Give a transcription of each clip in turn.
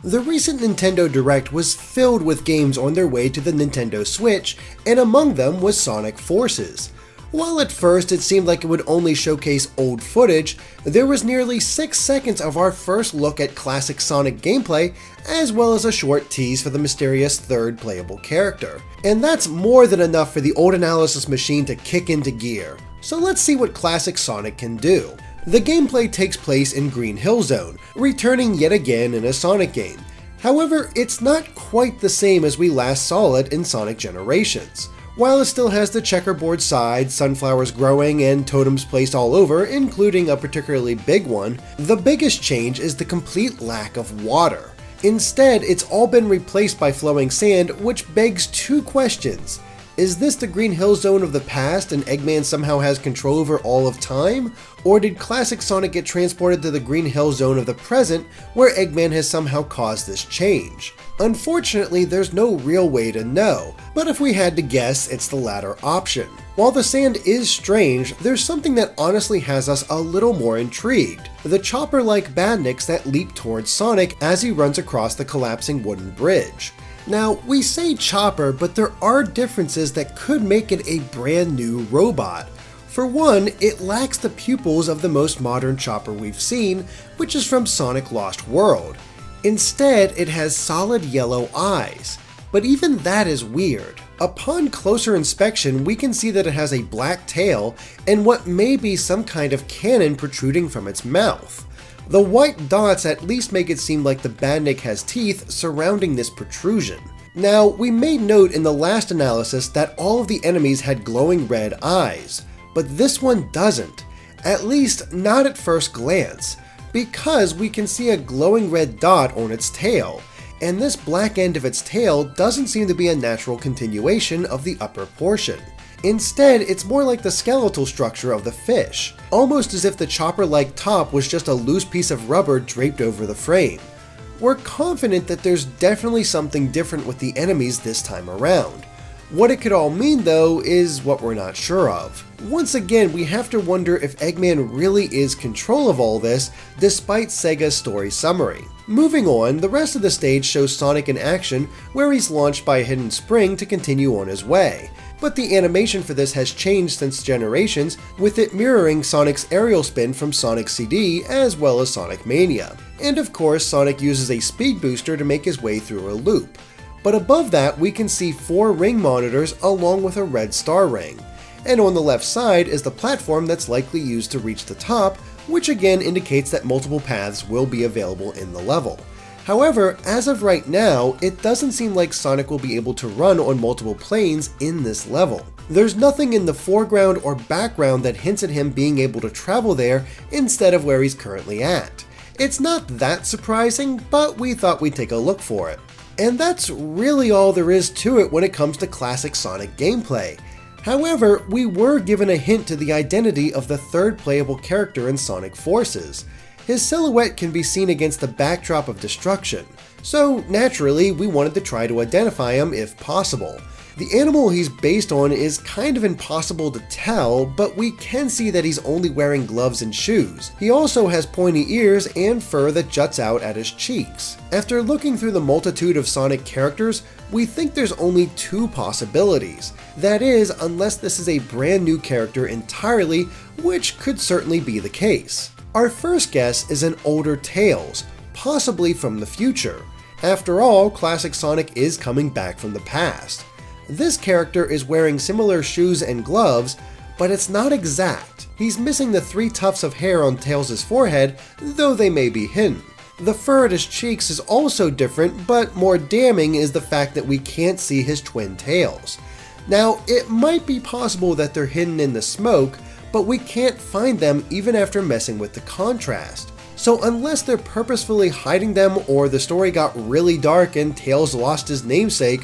The recent Nintendo Direct was filled with games on their way to the Nintendo Switch, and among them was Sonic Forces. While at first it seemed like it would only showcase old footage, there was nearly 6 seconds of our first look at classic Sonic gameplay, as well as a short tease for the mysterious third playable character. And that's more than enough for the old analysis machine to kick into gear. So let's see what classic Sonic can do. The gameplay takes place in Green Hill Zone, returning yet again in a Sonic game. However, it's not quite the same as we last saw it in Sonic Generations. While it still has the checkerboard side, sunflowers growing, and totems placed all over, including a particularly big one, the biggest change is the complete lack of water. Instead, it's all been replaced by flowing sand, which begs 2 questions. Is this the Green Hill Zone of the past and Eggman somehow has control over all of time? Or did classic Sonic get transported to the Green Hill Zone of the present, where Eggman has somehow caused this change? Unfortunately, there's no real way to know, but if we had to guess, it's the latter option. While the sand is strange, there's something that honestly has us a little more intrigued. The chopper-like Badniks that leap towards Sonic as he runs across the collapsing wooden bridge. Now, we say chopper, but there are differences that could make it a brand new robot. For one, it lacks the pupils of the most modern chopper we've seen, which is from Sonic Lost World. Instead, it has solid yellow eyes. But even that is weird. Upon closer inspection, we can see that it has a black tail and what may be some kind of cannon protruding from its mouth. The white dots at least make it seem like the Badnik has teeth surrounding this protrusion. Now, we made note in the last analysis that all of the enemies had glowing red eyes, but this one doesn't, at least not at first glance, because we can see a glowing red dot on its tail, and this black end of its tail doesn't seem to be a natural continuation of the upper portion. Instead, it's more like the skeletal structure of the fish, almost as if the chopper-like top was just a loose piece of rubber draped over the frame. We're confident that there's definitely something different with the enemies this time around. What it could all mean, though, is what we're not sure of. Once again, we have to wonder if Eggman really is control of all this, despite Sega's story summary. Moving on, the rest of the stage shows Sonic in action, where he's launched by a hidden spring to continue on his way. But the animation for this has changed since Generations, with it mirroring Sonic's aerial spin from Sonic CD as well as Sonic Mania. And of course, Sonic uses a speed booster to make his way through a loop. But above that, we can see 4 ring monitors along with a red star ring. And on the left side is the platform that's likely used to reach the top, which again indicates that multiple paths will be available in the level. However, as of right now, it doesn't seem like Sonic will be able to run on multiple planes in this level. There's nothing in the foreground or background that hints at him being able to travel there instead of where he's currently at. It's not that surprising, but we thought we'd take a look for it. And that's really all there is to it when it comes to classic Sonic gameplay. However, we were given a hint to the identity of the third playable character in Sonic Forces. His silhouette can be seen against the backdrop of destruction, so naturally we wanted to try to identify him if possible. The animal he's based on is kind of impossible to tell, but we can see that he's only wearing gloves and shoes. He also has pointy ears and fur that juts out at his cheeks. After looking through the multitude of Sonic characters, we think there's only 2 possibilities. That is, unless this is a brand new character entirely, which could certainly be the case. Our first guess is an older Tails, possibly from the future. After all, classic Sonic is coming back from the past. This character is wearing similar shoes and gloves, but it's not exact. He's missing the 3 tufts of hair on Tails' forehead, though they may be hidden. The fur at his cheeks is also different, but more damning is the fact that we can't see his twin tails. Now, it might be possible that they're hidden in the smoke, but we can't find them even after messing with the contrast. So unless they're purposefully hiding them or the story got really dark and Tails lost his namesake,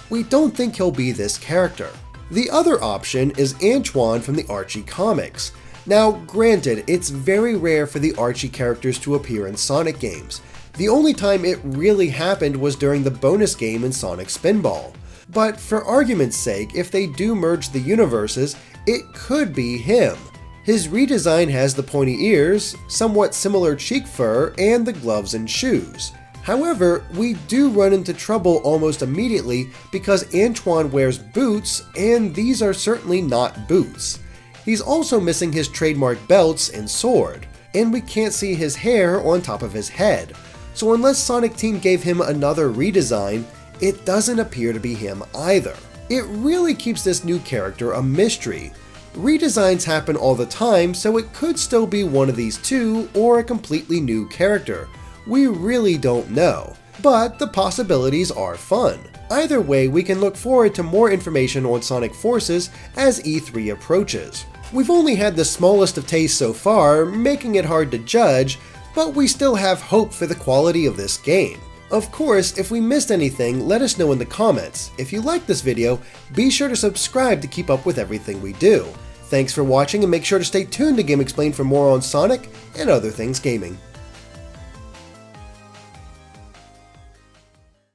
we don't think he'll be this character. The other option is Antoine from the Archie comics. Now, granted, it's very rare for the Archie characters to appear in Sonic games. The only time it really happened was during the bonus game in Sonic Spinball. But for argument's sake, if they do merge the universes, it could be him. His redesign has the pointy ears, somewhat similar cheek fur, and the gloves and shoes. However, we do run into trouble almost immediately because Antoine wears boots, and these are certainly not boots. He's also missing his trademark belts and sword, and we can't see his hair on top of his head. So unless Sonic Team gave him another redesign, it doesn't appear to be him either. It really keeps this new character a mystery. Redesigns happen all the time, so it could still be one of these two or a completely new character. We really don't know, but the possibilities are fun. Either way, we can look forward to more information on Sonic Forces as E3 approaches. We've only had the smallest of tastes so far, making it hard to judge, but we still have hope for the quality of this game. Of course, if we missed anything, let us know in the comments. If you liked this video, be sure to subscribe to keep up with everything we do. Thanks for watching, and make sure to stay tuned to GameXplain for more on Sonic and other things gaming.